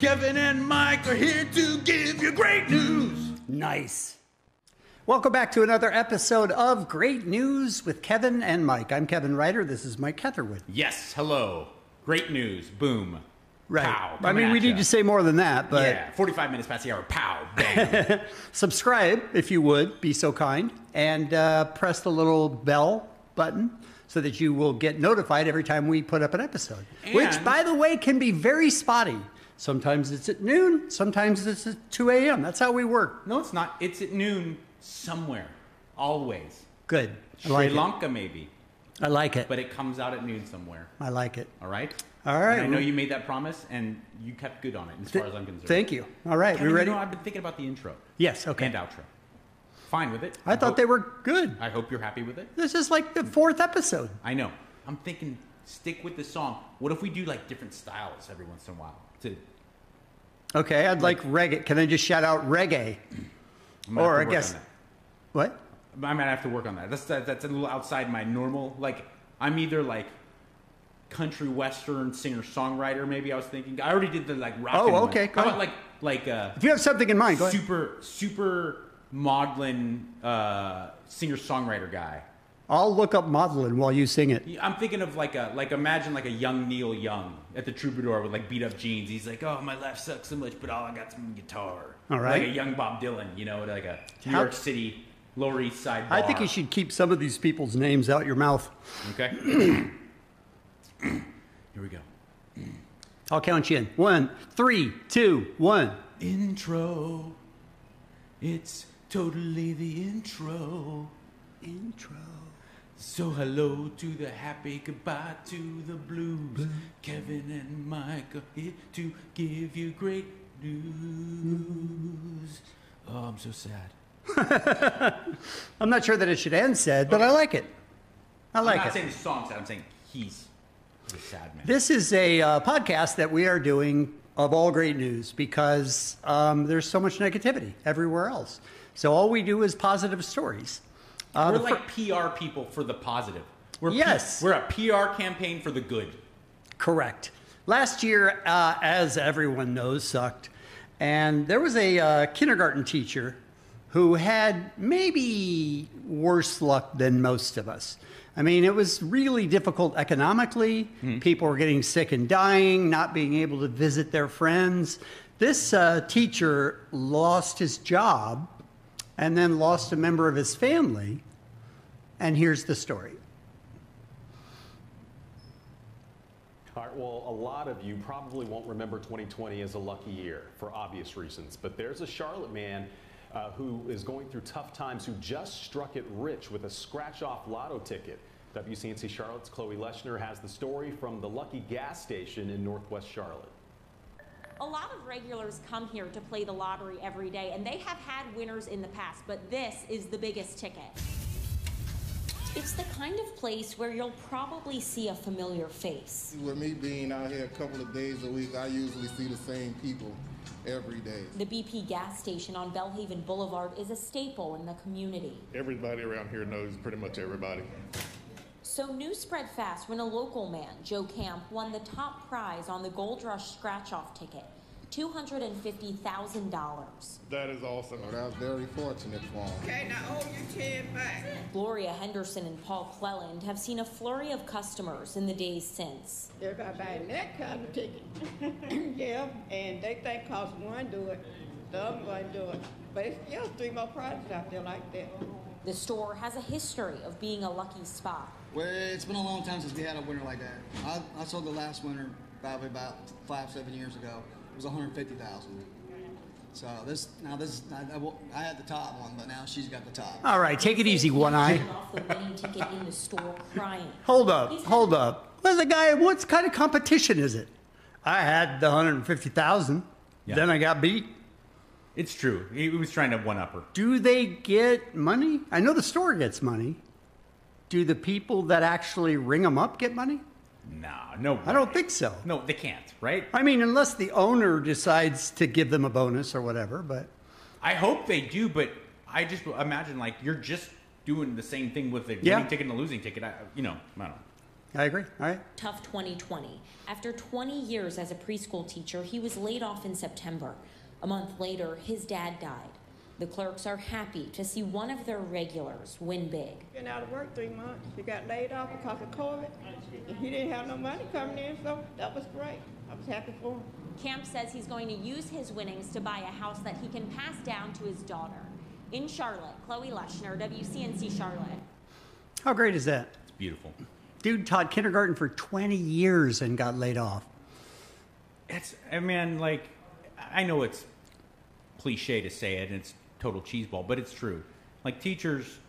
Kevin and Mike are here to give you great news. Nice. Welcome back to another episode of Great News with Kevin and Mike. I'm Kevin Ryder. This is Mike Catherwood. Yes, hello. Great news. Boom. Right. Pow. I mean, we need to say more than that, but... Yeah, 45 minutes past the hour. Pow. Bang. Subscribe, if you would, be so kind, and press the little bell button so that you will get notified every time we put up an episode. And which, by the way, can be very spotty. Sometimes it's at noon, sometimes it's at 2 a.m. That's how we work. No, it's not. It's at noon somewhere. Always. Good. Sri Lanka, maybe. I like it. But it comes out at noon somewhere. I like it. All right? All right. And I know you made that promise, and you kept good on it, as far as I'm concerned. Thank you. All right. Kevin, We ready? You know, I've been thinking about the intro. Yes, okay. And outro. Fine with it. I thought they were good. I hope you're happy with it. This is like the 4th episode. I know. I'm thinking, stick with the song. What if we do like different styles every once in a while? Okay, I'd like reggae. Can I just shout out reggae? Or I guess... What? I might have to work on that. That's a little outside my normal, like, I'm either like country western singer-songwriter, maybe I was thinking. I already did the like rock. Oh, okay. How about like if you have something in mind, go ahead. Super maudlin singer-songwriter guy. I'll look up maudlin while you sing it. I'm thinking of imagine like a young Neil Young at the Troubadour with like beat up jeans. He's like, oh, my life sucks so much, but all I got's my guitar. All right. Like a young Bob Dylan, you know, like a New York City Lower East Side bar. I think you should keep some of these people's names out your mouth. Okay. Here we go. I'll count you in. 1, 3, 2, 1. Intro. It's totally the intro. Intro. So hello to the happy, goodbye to the blues. Kevin and Mike are here to give you great news. Oh, I'm so sad. I'm not sure that it should end sad, but I like it. I'm not saying the song's sad. I'm saying he's the sad man. This is a podcast that we are doing of all great news because there's so much negativity everywhere else. So all we do is positive stories. We're like PR people for the positive. We're a PR campaign for the good. Correct. Last year, as everyone knows, sucked. And there was a kindergarten teacher who had maybe worse luck than most of us. I mean, it was really difficult economically. People were getting sick and dying, not being able to visit their friends. This teacher lost his job and then lost a member of his family. And here's the story. All right, well, a lot of you probably won't remember 2020 as a lucky year for obvious reasons. But there's a Charlotte man who is going through tough times who just struck it rich with a scratch-off lotto ticket. WCNC Charlotte's Chloe Leshner has the story from the Lucky gas station in Northwest Charlotte. A lot of regulars come here to play the lottery every day, and they have had winners in the past, but this is the biggest ticket. It's the kind of place where you'll probably see a familiar face. With me being out here a couple of days a week, I usually see the same people every day. The BP gas station on Bellhaven Boulevard is a staple in the community. Everybody around here knows pretty much everybody. So news spread fast when a local man, Joe Camp, won the top prize on the Gold Rush scratch-off ticket, $250,000. That is awesome. So that was very fortunate for him. Okay, now hold your chin back. Gloria Henderson and Paul Cleland have seen a flurry of customers in the days since. Everybody buying that kind of ticket. Yeah, and they think cause one do it, the other one do it. But it's still 3 more prizes out there like that. The store has a history of being a lucky spot. Well, it's been a long time since we had a winner like that. I sold the last winner probably about 5-7 years ago. It was $150,000. So I had the top one, but now she's got the top. All right, take it easy, One Eye. Off the winning ticket in the store, crying. Hold up. Well, the guy, what kind of competition is it? I had the $150,000. Yeah. Then I got beat. It's true. He was trying to one-up her. Do they get money? I know the store gets money. Do the people that actually ring them up get money? No. I don't think so. No, they can't, right? I mean, unless the owner decides to give them a bonus or whatever, but... I hope they do, but I just imagine, like, you're just doing the same thing with the winning ticket and the losing ticket. I don't know. I agree. All right. Tough 2020. After 20 years as a preschool teacher, he was laid off in September. A month later, his dad died. The clerks are happy to see one of their regulars win big. Been out of work 3 months. He got laid off because of COVID. And he didn't have no money coming in, so that was great. I was happy for him. Camp says he's going to use his winnings to buy a house that he can pass down to his daughter. In Charlotte, Chloe Lushner, WCNC Charlotte. How great is that? It's beautiful. Dude taught kindergarten for 20 years and got laid off. I mean, like, I know it's cliche to say it, and it's total cheeseball, but it's true. Like, teachers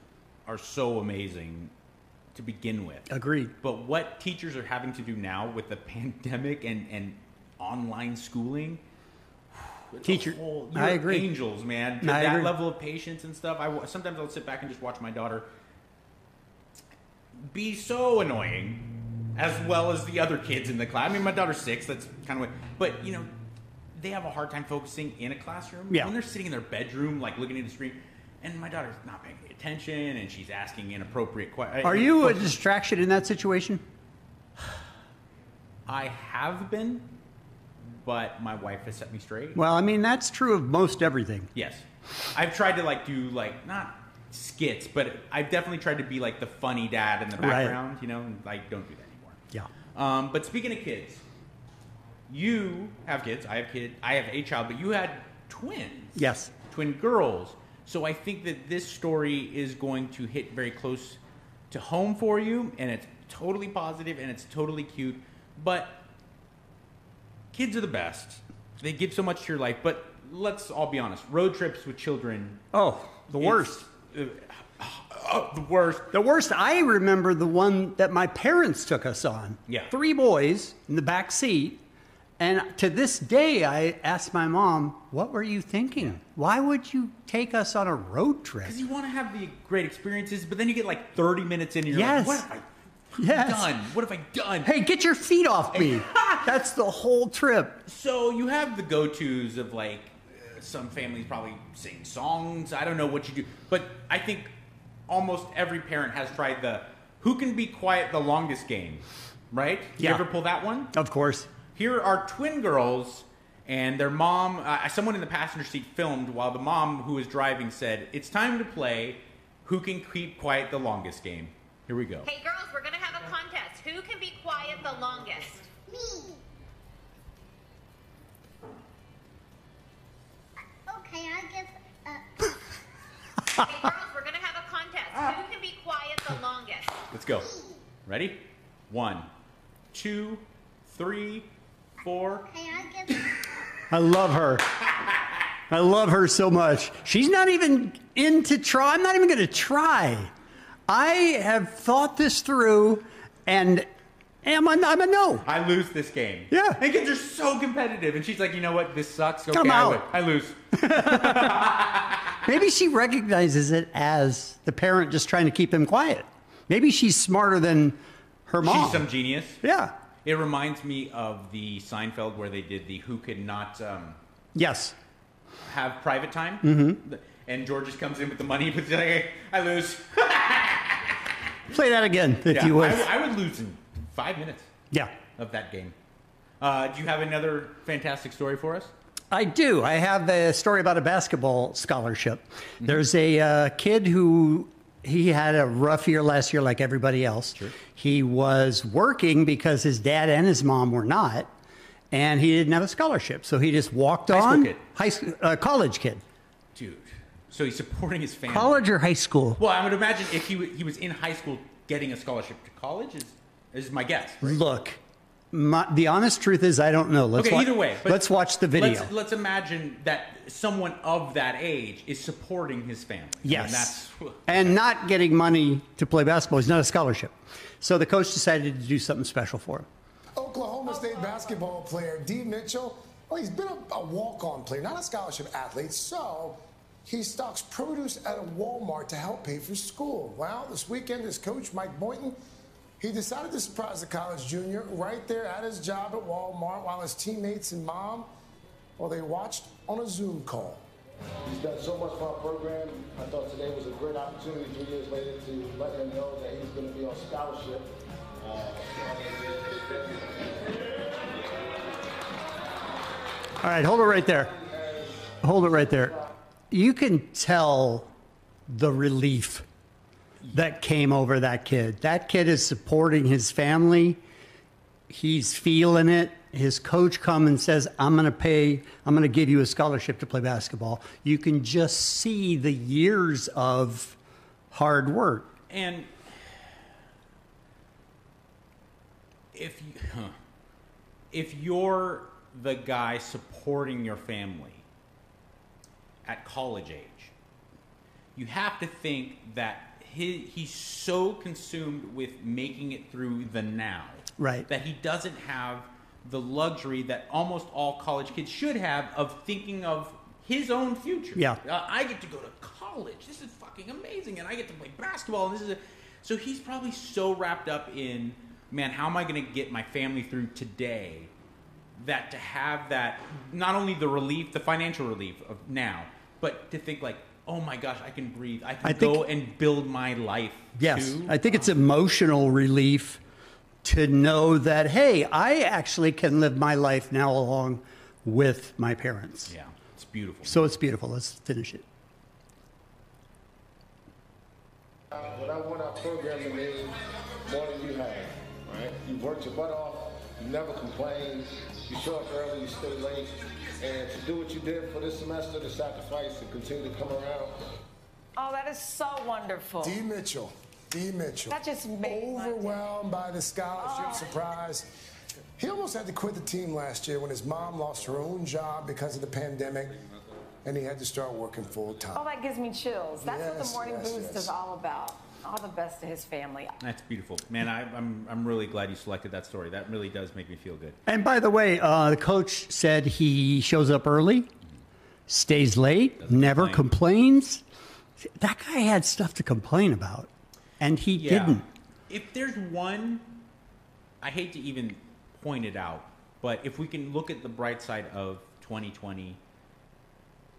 are so amazing to begin with. Agreed. But what teachers are having to do now with the pandemic and online schooling, Teacher, you're I agree. angels, man. I That agree. level of patience and stuff. Sometimes I'll sit back and just watch my daughter be so annoying, as well as the other kids in the class. I mean, my daughter's 6. That's kind of, but you know, they have a hard time focusing in a classroom. Yeah. When they're sitting in their bedroom, like looking at the screen, and my daughter's not paying any attention, and she's asking inappropriate questions. Are you a distraction in that situation? I have been, but my wife has set me straight. Well, I mean, that's true of most everything. Yes. I've tried to like do like not skits, but I've definitely tried to be like the funny dad in the Right. background, you know, and I don't do that anymore. Yeah. But speaking of kids, you have kids, I have a child, but you had twins. Yes. Twin girls. So I think that this story is going to hit very close to home for you, and it's totally positive and it's totally cute. But kids are the best. They give so much to your life, but let's all be honest. Road trips with children. Oh, the worst. The worst. The worst. I remember the one that my parents took us on. Yeah. 3 boys in the back seat. And to this day, I asked my mom, what were you thinking? Why would you take us on a road trip? Because you want to have the great experiences, but then you get like 30 minutes in and you're Yes. like, what have I Yes. done? What have I done? Hey, get your feet off me. That's the whole trip. So you have the go-tos of like some families probably sing songs. I don't know what you do, but I think almost every parent has tried the who can be quiet the longest game, right? Yeah. You ever pull that one? Of course. Here are twin girls and their mom. Someone in the passenger seat filmed while the mom who was driving said, "It's time to play who can keep quiet the longest game." Here we go. Hey girls, we're gonna have a contest. Who can be quiet the longest? Me. Okay, I guess. Hey girls, we're gonna have a contest. Who can be quiet the longest? Let's go. Ready? 1, 2, 3, 4. Okay, I guess. I love her. I love her so much. She's not even in to try. I'm not even going to try. I have thought this through, and I'm a no. I lose this game. Yeah. And kids are so competitive. And she's like, you know what? This sucks. Okay, I'm out. I lose. Maybe she recognizes it as the parent just trying to keep him quiet. Maybe she's smarter than her mom. She's some genius. Yeah. It reminds me of the Seinfeld where they did the who could not Yes. have private time. Mm-hmm. And George just comes in with the money, but he's like, hey, I lose. Play that again, if you would. I would lose in 5 minutes Yeah. of that game. Do you have another fantastic story for us? I do. I have a story about a basketball scholarship. There's a kid who he had a rough year last year like everybody else. Sure. He was working because his dad and his mom were not, and he didn't have a scholarship. So he just walked High school on. kid. College kid. Dude. So he's supporting his family. College or high school? Well, I would imagine if he was in high school getting a scholarship to college is my guess. Right? Look, the honest truth is I don't know. Let's Okay, either way. but let's watch the video. Let's imagine that someone of that age is supporting his family. Yes. And that's and not getting money to play basketball. He's not a scholarship. So the coach decided to do something special for him. Oklahoma State basketball player D. Mitchell, well, he's been a walk-on player, not a scholarship athlete, so he stocks produce at a Walmart to help pay for school. Well, this weekend, his coach, Mike Boynton, he decided to surprise the college junior right there at his job at Walmart while his teammates and mom, well, they watched on a Zoom call. He's done so much for our program. I thought today was a great opportunity 3 years later to let him know that he's going to be on scholarship. All right, hold it right there. Hold it right there. You can tell the relief that came over that kid. That kid is supporting his family. He's feeling it. His coach comes and says, I'm going to give you a scholarship to play basketball. You can just see the years of hard work. And if you're the guy supporting your family at college age, you have to think that he's so consumed with making it through the now, right, that he doesn't have the luxury that almost all college kids should have of thinking of his own future. Yeah. I get to go to college. This is fucking amazing, and I get to play basketball. And so he's probably so wrapped up in, man, how am I going to get my family through today? That to have that, not only the relief, the financial relief of now, but to think like, oh my gosh, I can breathe. I can go and build my life. Yes, too. I think it's emotional relief to know that, hey, I actually can live my life now along with my parents. Yeah, it's beautiful. So it's beautiful. Let's finish it. What I want our program to mean more than you have, right? You worked your butt off, you never complain, you show up early, you stay late, and to do what you did for this semester, to sacrifice and continue to come around. Oh, that is so wonderful. D. Mitchell. That just made overwhelmed by the scholarship surprise. He almost had to quit the team last year when his mom lost her own job because of the pandemic, and he had to start working full time. Oh, that gives me chills. That's what the Morning Boost is all about. All the best to his family. That's beautiful, man. I'm really glad you selected that story. That really does make me feel good. And by the way, the coach said he shows up early, stays late, never complains. That guy had stuff to complain about, and he didn't. If there's one, I hate to even point it out, but if we can look at the bright side of 2020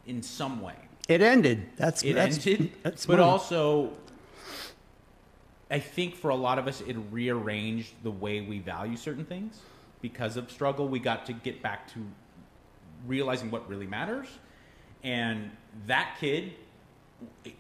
in some way. It ended. That's but one. Also, I think for a lot of us, it rearranged the way we value certain things. Because of struggle, we got to get back to realizing what really matters. And that kid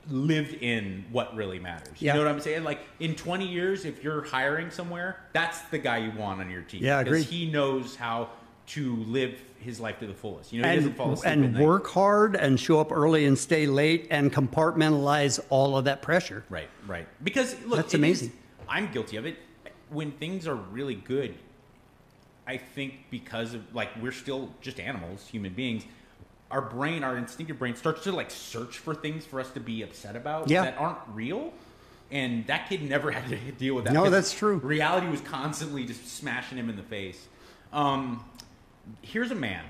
lived in what really matters. You know what I'm saying? Like, in 20 years, if you're hiring somewhere, that's the guy you want on your team. Yeah, I agree. Because he knows how to live his life to the fullest. You know, he doesn't fall asleep at and night. work hard and show up early and stay late and compartmentalize all of that pressure. Right. Because, look, that's amazing. I'm guilty of it. When things are really good, I think because of, like, we're still just animals, human beings, our brain, our instinctive brain starts to, like, search for things for us to be upset about that aren't real. And that kid never had to deal with that. No, that's true. Reality was constantly just smashing him in the face. Here's a man,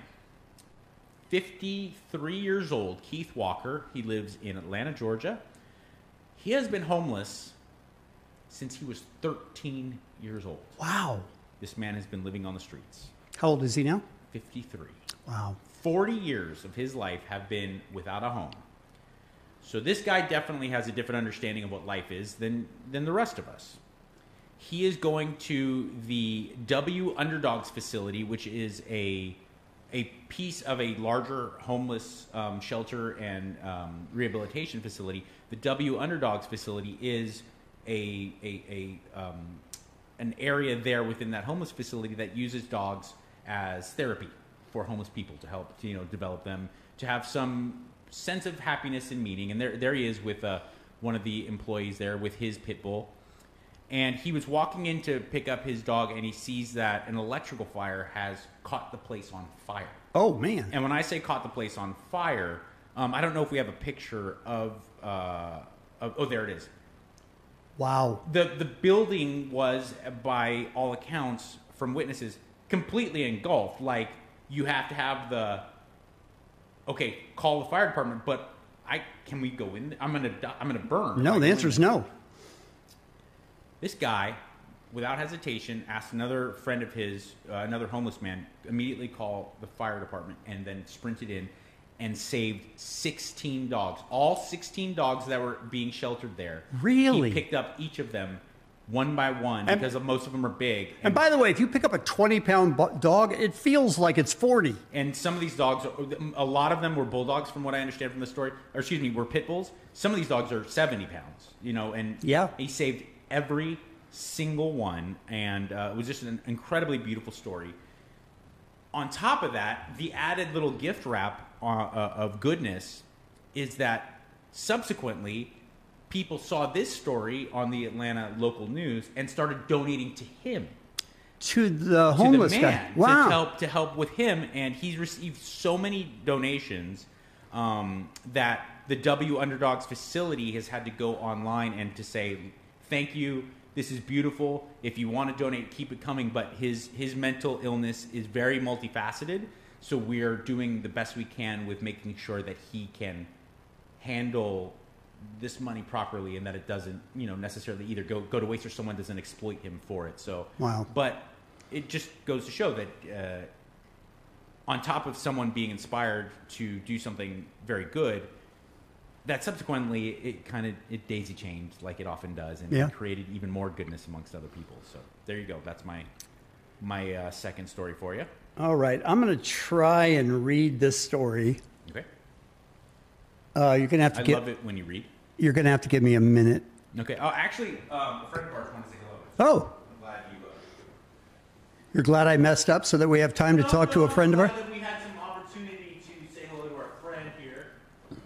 53 years old, Keith Walker. He lives in Atlanta, Georgia. He has been homeless since he was 13 years old. Wow. This man has been living on the streets. How old is he now? 53. Wow. 40 years of his life have been without a home. So this guy definitely has a different understanding of what life is than the rest of us. He is going to the W Underdogs facility, which is a piece of a larger homeless shelter and rehabilitation facility. The W Underdogs facility is an area there within that homeless facility that uses dogs as therapy for homeless people to help develop them to have some sense of happiness and meaning. And there he is with one of the employees there with his pit bull. And he was walking in to pick up his dog, and he sees that an electrical fire has caught the place on fire. Oh, man. And when I say caught the place on fire, I don't know if we have a picture of oh, there it is. Wow. The building was, by all accounts, from witnesses, completely engulfed. Like, you have to have call the fire department, but can we go in? I'm gonna burn. No, the answer is no. This guy, without hesitation, asked another friend of his, another homeless man, immediately call the fire department, and then sprinted in and saved 16 dogs. All 16 dogs that were being sheltered there. Really? He picked up each of them one by one, because most of them are big. And by the way, if you pick up a 20-pound dog, it feels like it's 40. And some of these dogs, a lot of them were bulldogs, from what I understand from the story, or excuse me, were pit bulls. Some of these dogs are 70 pounds, and he saved every single one, and it was just an incredibly beautiful story. On top of that, the added little gift wrap of goodness is that subsequently, people saw this story on the Atlanta local news and started donating to him, to the homeless to the man, guy. Wow! To help with him, and he's received so many donations that the W Underdogs facility has had to go online and to say, "Thank you. This is beautiful. If you want to donate, keep it coming." But his mental illness is very multifaceted, so we're doing the best we can with making sure that he can handle this money properly, and that it doesn't, necessarily either go to waste, or someone doesn't exploit him for it. So, wow. But it just goes to show that on top of someone being inspired to do something very good, that subsequently it daisy chained like it often does, and it created even more goodness amongst other people. So there you go. That's my second story for you. All right, I'm going to try and read this story. Okay. You're going to have to I love it when you read. You're going to have to give me a minute. Okay. Oh, actually, a friend of ours wanted to say hello. Oh. I'm glad you're glad I messed up so that we have time to talk to a friend of ours? That we had some opportunity to say hello to our friend here. Let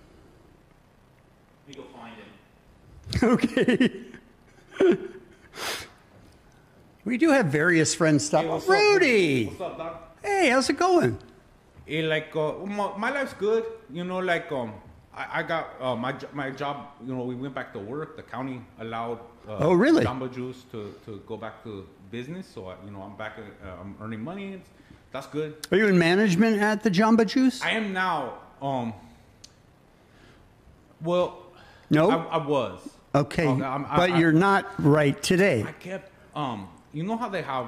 me go find him. Okay. We do have various friends stop. Hey, Rudy! What's up, Doc? Hey, how's it going? Hey, my life's good. I got my job. We went back to work. The county allowed oh, really? Jamba Juice to go back to business. So I'm back. I'm earning money. That's good. Are you in management at the Jamba Juice? I am now. Well, no, I was. Okay, but you're not right today. I kept. You know how they have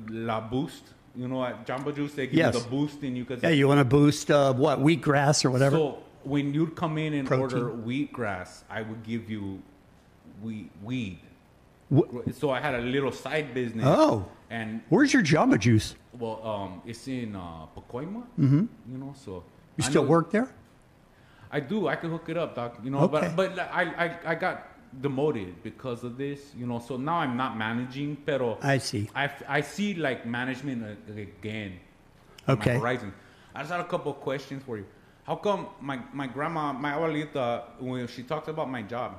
La Boost. At Jamba Juice they give you the boost, and you could. Yeah, you want to boost what, wheatgrass or whatever. So when you'd come in and order wheatgrass, I would give you weed. So I had a little side business. Oh. And where's your Jamba Juice? Well, it's in Pacoima. Mm-hmm. So you still work there? I do. I can hook it up, Doc. Okay. But I got demoted because of this. So now I'm not managing. Pero I see. I see like management again. Okay. On my horizon. I just had a couple of questions for you. How come my grandma, my abuelita, when she talks about my job,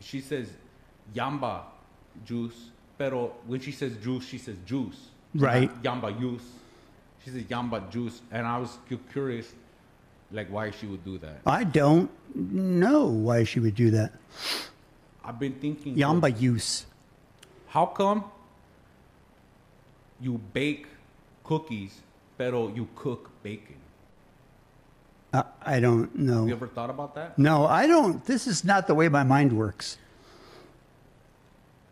she says Yamba juice, pero when she says juice, she says juice. Right. Not Yamba juice. She says Yamba juice. And I was curious, like, why she would do that. I don't know why she would do that. I've been thinking. Yamba juice. How come you bake cookies, pero you cook bacon? I don't know. Have you ever thought about that? No, I don't. This is not the way my mind works.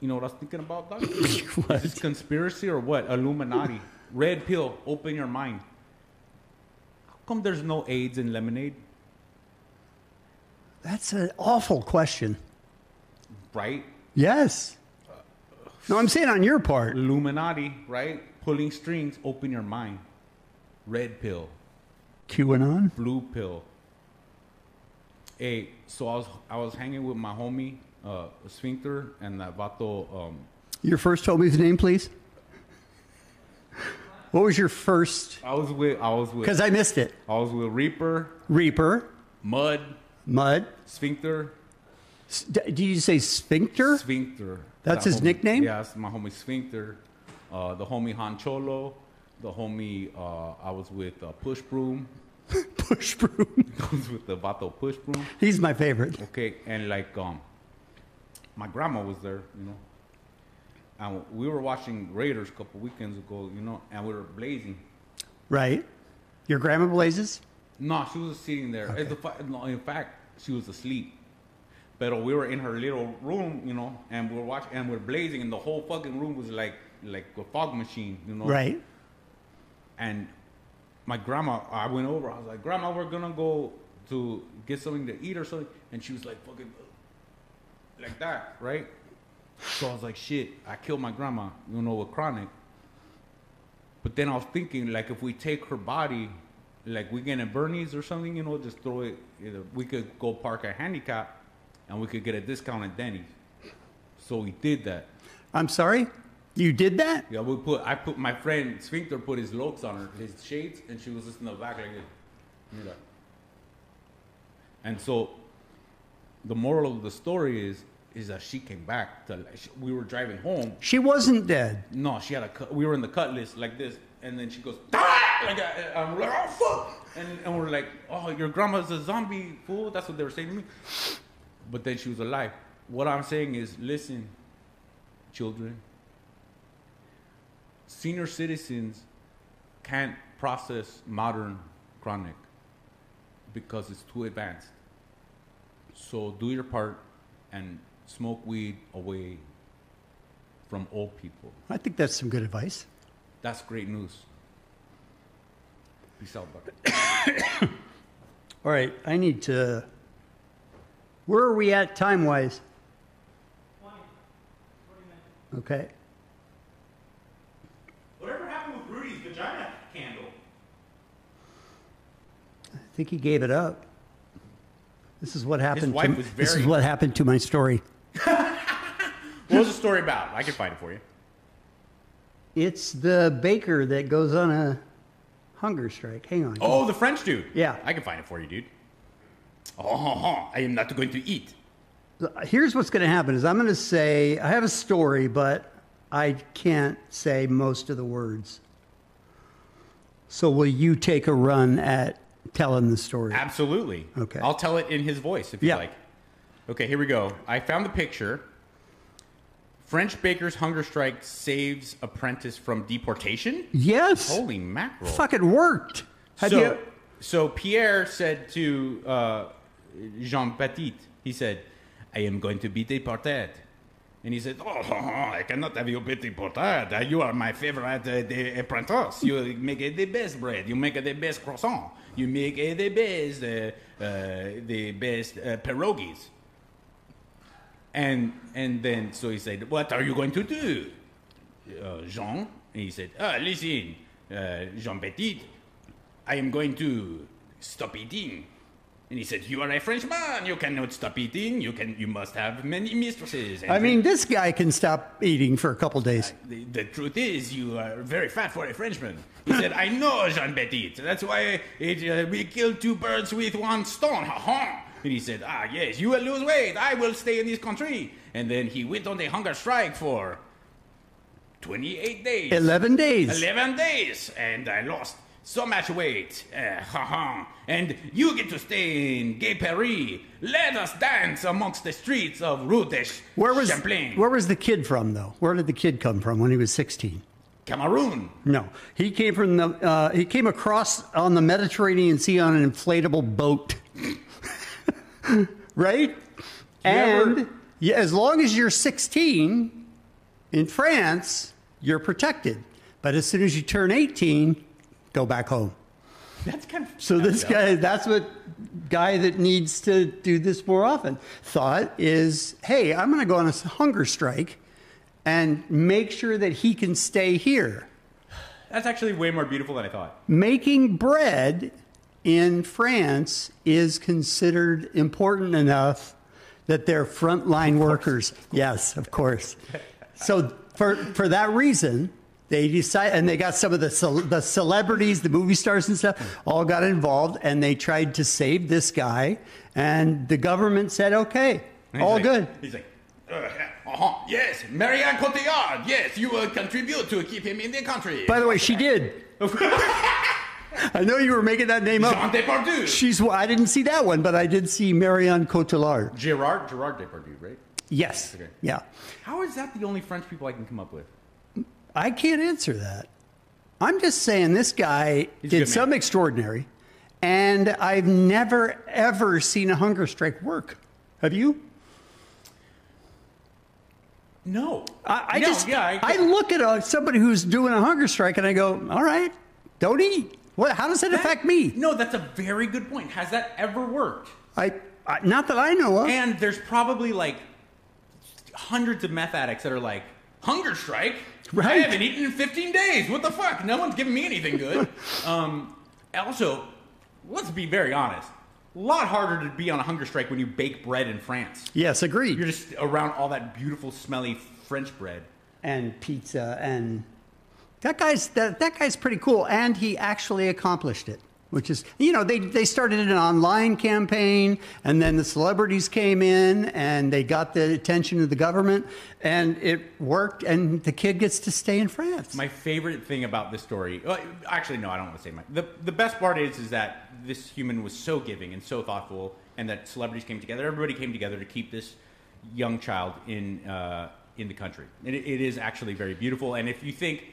You know what I was thinking about, Doc? Is this conspiracy or what? Illuminati. Red pill, open your mind. How come there's no AIDS in lemonade? That's an awful question. Right? Yes. No, I'm saying on your part. Illuminati, right? Pulling strings, open your mind. Red pill. QAnon? Blue pill. Hey, so I was hanging with my homie, Sphincter, and that vato. Your first homie's name, please? What was your first? I was with. Because I missed it. I was with Reaper. Mud. Sphincter. Did you say Sphincter? Sphincter. That's his homie, nickname? Yeah, that's my homie Sphincter. The homie Han Cholo. The homie I was with Push Broom. Push Broom. I was with the vato Push Broom. He's my favorite. Okay, and my grandma was there, and we were watching Raiders a couple weekends ago, and we were blazing. Right. Your grandma blazes? No, she was sitting there. Okay. In fact, she was asleep. But we were in her little room, and we were watching, and we were blazing, and the whole fucking room was like a fog machine, Right. And my grandma, I went over. I was like, "Grandma, we're gonna go to get something to eat or something," and she was like, "Fucking like that, right?" So I was like, shit, I killed my grandma, with chronic. But then I was thinking, like, if we take her body, like, we get a Bernie's or something, just throw it. We could go park at handicap, and we could get a discount at Denny's. So we did that. I'm sorry? You did that? Yeah, my friend Sphincter put his locks on her, his shades, and she was just in the back like this. And so the moral of the story is that she came back. We were driving home. She wasn't dead. No, she had we were in the cutlass like this, and then she goes, "Ah!" Like I'm like, oh fuck, and we're like, oh, your grandma's a zombie, fool. That's what they were saying to me. But then she was alive. What I'm saying is, listen, children. Senior citizens can't process modern chronic because it's too advanced. So do your part and smoke weed away from old people. I think that's some good advice. That's great news. Peace out, buddy. All right, I need to... Where are we at time-wise? 20 minutes. Okay. Whatever happened with Rudy's vagina candle? I think he gave it up. This is what happened. His wife was This is what happened to my story. What was the story about? I can find it for you. It's the baker that goes on a hunger strike. Hang on. Oh, the French dude. Yeah. I can find it for you, dude. Oh, I am not going to eat. Here's what's going to happen is I'm going to say, I have a story, but I can't say most of the words. So will you take a run at telling the story? Absolutely. Okay. I'll tell it in his voice if you like. Okay, here we go. I found the picture. French baker's hunger strike saves apprentice from deportation? Yes. Holy mackerel. Fucking worked. So Pierre said to Jean-Baptiste, he said, I am going to be deported. And he said, I cannot have you be deported. You are my favorite apprentice. You make the best bread. You make the best croissant. You make the best pierogies. And then, so he said, what are you going to do, Jean? And he said, listen, Jean-Baptiste, I am going to stop eating. And he said, you are a Frenchman. You cannot stop eating. You must have many mistresses. And I mean, this guy can stop eating for a couple days. The truth is, you are very fat for a Frenchman. He said, I know, Jean-Baptiste. That's why we killed two birds with one stone. And he said, yes, you will lose weight. I will stay in this country. And then he went on a hunger strike for 28 days. 11 days. 11 days. And I lost so much weight. And you get to stay in Gay Paris. Let us dance amongst the streets of Rue de Champlain. Where was the kid from, though? Where did the kid come from when he was 16? Cameroon. No, he came from he came across on the Mediterranean Sea on an inflatable boat. Right? As long as you're 16 in France, you're protected. But as soon as you turn 18, go back home. That's kind of... So this guy, that's what guy that needs to do this more often thought is, hey, I'm going to go on a hunger strike and make sure that he can stay here. That's actually way more beautiful than I thought. Making bread in France is considered important enough that they're frontline workers. Yes, of course. So for that reason, they decide, and they got some of the celebrities, the movie stars and stuff, all got involved, and they tried to save this guy. And the government said, okay, all good. He's like, yes, Marianne Cotillard, yes, you will contribute to keep him in the country. By the way, she did. I know you were making that name up. Jean Depardieu. I didn't see that one, but I did see Marianne Cotillard. Gerard Depardieu, right? Yes. Okay. Yeah. How is that the only French people I can come up with? I can't answer that. I'm just saying this guy did something extraordinary, and I've never, ever seen a hunger strike work. Have you? No. I look at somebody who's doing a hunger strike, and I go, all right, don't eat. How does it affect me? No, that's a very good point. Has that ever worked? Not that I know of. And there's probably like hundreds of meth addicts that are like, hunger strike? Right. I haven't eaten in 15 days. What the fuck? No one's giving me anything good. Also, let's be very honest. A lot harder to be on a hunger strike when you bake bread in France. Yes, agreed. You're just around all that beautiful, smelly French bread. And pizza, and that guy's pretty cool, and he actually accomplished it. Which is, they started an online campaign, and then the celebrities came in, and they got the attention of the government, and it worked, and the kid gets to stay in France. My favorite thing about this story, actually, no, I don't want to say the best part is that this human was so giving and so thoughtful, and that celebrities came together. Everybody came together to keep this young child in the country. It is actually very beautiful, and if you think,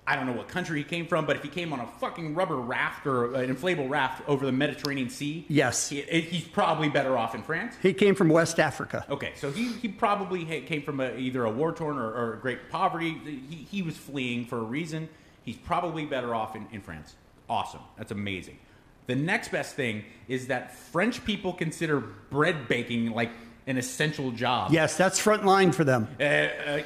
I don't know what country he came from, but if he came on a fucking rubber raft or an inflatable raft over the Mediterranean Sea, yes, he's probably better off in France. He came from West Africa. Okay, so he probably came from either a war-torn or great poverty. He was fleeing for a reason. He's probably better off in France. Awesome. That's amazing. The next best thing is that French people consider bread baking like an essential job. Yes, that's front line for them.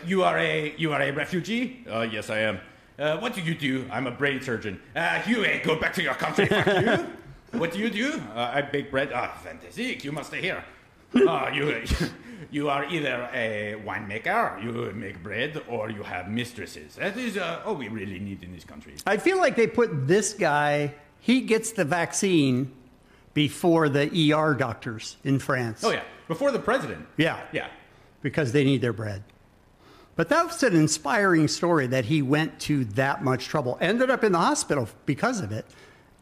You are a refugee? Yes, I am. What do you do? I'm a brain surgeon. You go back to your country. Fuck you. What do you do? I bake bread. Fantastic. You must stay here. You are either a winemaker, you make bread, or you have mistresses. That is all we really need in this country. I feel like they put this guy, he gets the vaccine before the ER doctors in France. Oh, yeah. Before the president. Yeah. Yeah. Because they need their bread. But that's an inspiring story that he went to that much trouble, ended up in the hospital because of it,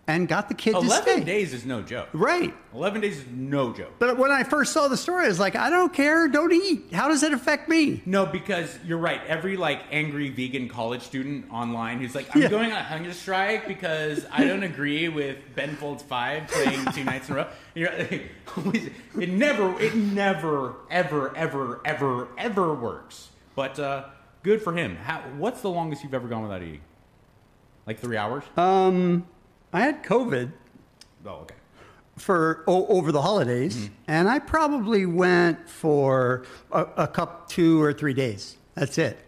and got the kid to stay. 11 days is no joke. Right. 11 days is no joke. But when I first saw the story, I was like, I don't care, don't eat. How does it affect me? No, because you're right. Every angry vegan college student online who's like, I'm going on a hunger strike because I don't agree with Ben Folds 5 playing 2 nights in a row. It never, ever works. But good for him. What's the longest you've ever gone without eating? Like 3 hours? I had COVID. Oh, okay. For over the holidays, and I probably went for a cup 2 or 3 days. That's it.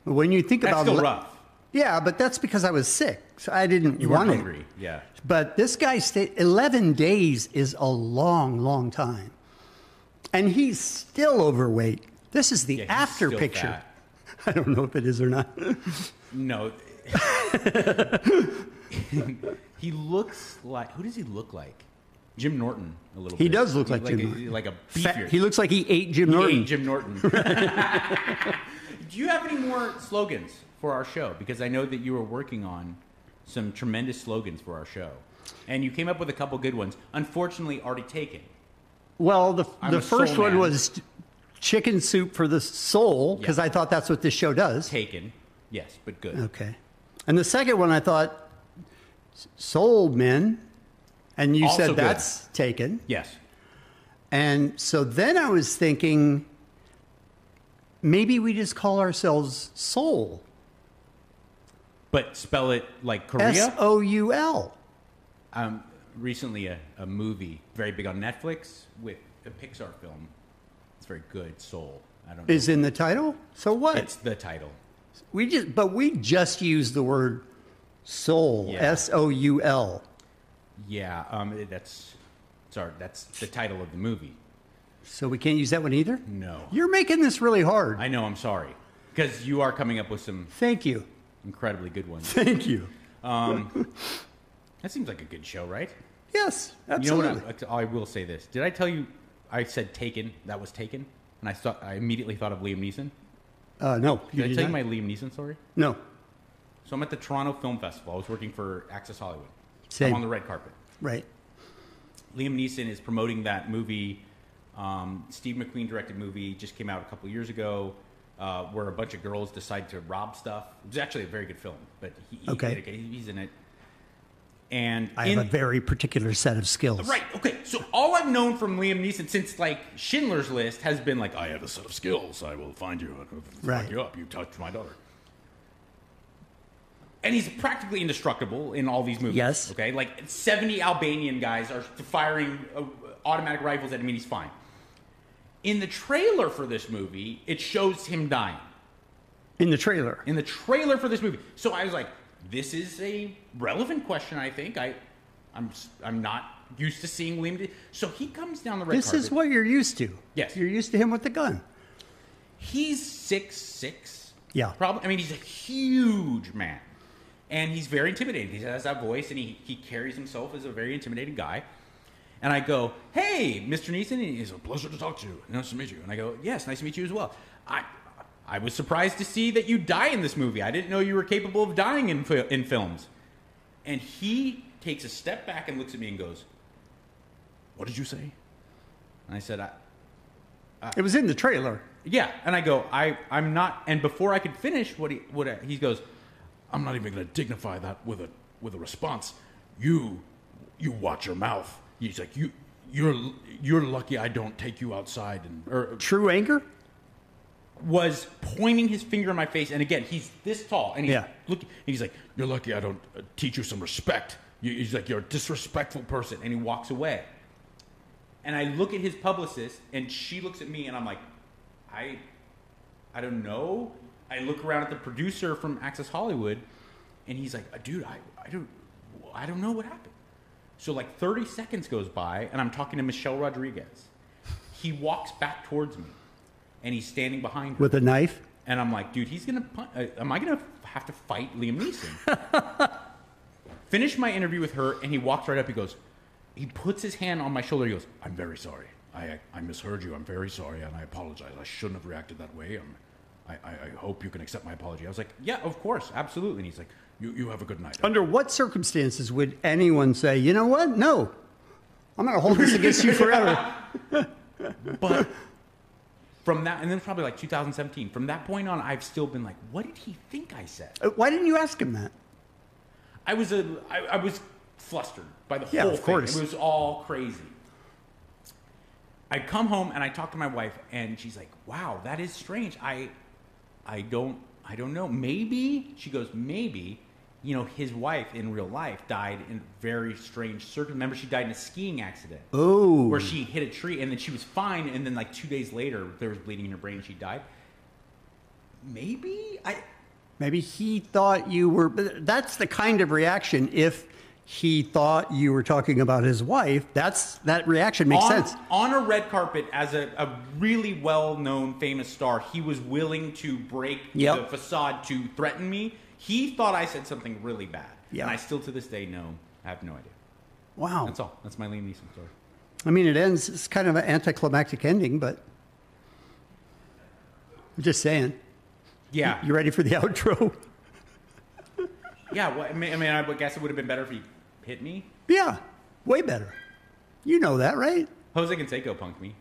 When you think about it, that's still rough. Yeah, but that's because I was sick, so I didn't you want weren't it. Hungry. Yeah. But this guy stayed 11 days is a long, long time, and he's still overweight. This is the after picture. Fat. I don't know if it is or not. No. He looks like, who does he look like? Jim Norton a little bit. He does look like Jim Norton. Like a beefier. He looks like he ate Jim Norton. He ate Jim Norton. Do you have any more slogans for our show? Because I know that you were working on some tremendous slogans for our show. And you came up with a couple good ones. Unfortunately, already taken. Well, the first one was chicken soup for the soul, because I thought that's what this show does. Taken. Yes, but good. Okay. And the second one, I thought, soul men. And you Also said good. that's taken. Yes. And so then I was thinking, maybe we just call ourselves Soul. But spell it like Korea? S-O-U-L. Recently, a movie, very big on Netflix, with a Pixar film. It's very good, Soul. I don't know. Is in the title? So what? It's the title. We just used the word soul, Yeah. S-O-U-L. Yeah, that's the title of the movie. So we can't use that one either? No. You're making this really hard. I know, I'm sorry. Because you are coming up with some Thank you. incredibly good ones. Thank you. That seems like a good show, right? Yes, absolutely. You know what? I will say this. Did I tell you I said Taken? That was Taken? And I immediately thought of Liam Neeson? No. Did I tell you my Liam Neeson story? No. So I'm at the Toronto Film Festival. I was working for Access Hollywood. Same. I'm on the red carpet. Right. Liam Neeson is promoting that movie. Steve McQueen directed movie, just came out a couple years ago, where a bunch of girls decide to rob stuff. It was actually a very good film, but he's in it. And I have a very particular set of skills. Right, okay. So all I've known from Liam Neeson since Schindler's List has been I have a set of skills. I will find you. I will fuck you up. You touched my daughter. And he's practically indestructible in all these movies. Yes. Okay? 70 Albanian guys are firing automatic rifles at him and he's fine. In the trailer for this movie, it shows him dying. In the trailer? In the trailer for this movie. So I was like, this is a relevant question, I think. I'm not used to seeing Liam. So he comes down the red carpet. This is what you're used to. Yes. You're used to him with the gun. He's 6'6". Yeah. Probably. I mean, he's a huge man. And he's very intimidating. He has that voice, and he carries himself as a very intimidating guy. And I go, hey, Mr. Neeson. And he's a pleasure to talk to you. Nice to meet you. And I go, yes, nice to meet you as well. I was surprised to see that you die in this movie. I didn't know you were capable of dying in films. And he takes a step back and looks at me and goes, what did you say? And I said, it was in the trailer. Yeah. And I go, I'm not. And before I could finish he goes, I'm not even going to dignify that with a response. You watch your mouth. He's like, you're lucky I don't take you outside. True anger? Was pointing his finger in my face, and again, he's this tall, and he's like, you're lucky I don't teach you some respect. He's like, you're a disrespectful person, and he walks away. And I look at his publicist, and she looks at me, and I'm like, I don't know. I look around at the producer from Access Hollywood, and he's like, dude, I don't know what happened. So like 30 seconds goes by, and I'm talking to Michelle Rodriguez. He walks back towards me. And he's standing behind her. With a knife? And I'm like, dude, he's going to... am I going to have to fight Liam Neeson? Finish my interview with her, and he walks right up. He puts his hand on my shoulder. He goes, I'm very sorry. I misheard you. I'm very sorry, and I apologize. I shouldn't have reacted that way. I hope you can accept my apology. I was like, yeah, of course, absolutely. And he's like, you have a good night. Under what circumstances would anyone say, you know what? No. I'm going to hold this against you forever. But... From that, and then probably like 2017. From that point on, I've still been like, what did he think I said? Why didn't you ask him that? I was flustered by the whole thing. Of course. It was all crazy. I come home and I talk to my wife, and she's like, wow, that is strange. I don't know. Maybe, she goes, maybe, his wife in real life died in very strange circumstances. Remember, she died in a skiing accident. Oh. Where she hit a tree, and then she was fine, and then like 2 days later, there was bleeding in her brain, and she died. Maybe he thought you were... That's the kind of reaction, if he thought you were talking about his wife, that reaction makes sense. On a red carpet, as a really well-known, famous star, he was willing to break the facade to threaten me. He thought I said something really bad. Yeah. And I still, to this day, I have no idea. Wow. That's all. That's my Liam Neeson story. I mean, it's kind of an anticlimactic ending, but I'm just saying. Yeah. You ready for the outro? Yeah. Well, I guess it would have been better if he hit me. Yeah. Way better. You know that, right? Jose Canseco punked me.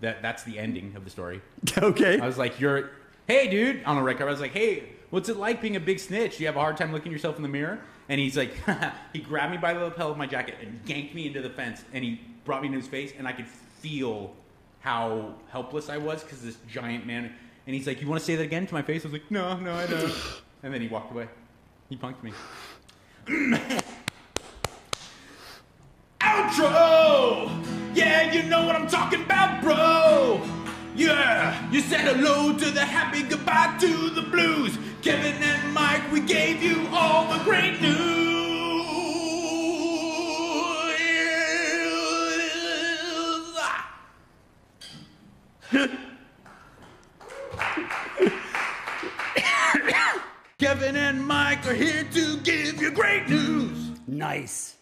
That's the ending of the story. Okay. I was like, hey, dude, on the red carpet. I was like, hey, what's it like being a big snitch? Do you have a hard time looking yourself in the mirror? And he's like, he grabbed me by the lapel of my jacket and yanked me into the fence. And he brought me into his face, and I could feel how helpless I was because this giant man. And he's like, you want to say that again to my face? I was like, no, I don't. And then he walked away. He punked me. Outro! Yeah, you know what I'm talking about, bro! Yeah, you said hello to the happy, goodbye to the blues. Kevin and Mike, we gave you all the great news. Kevin and Mike are here to give you great news. Nice.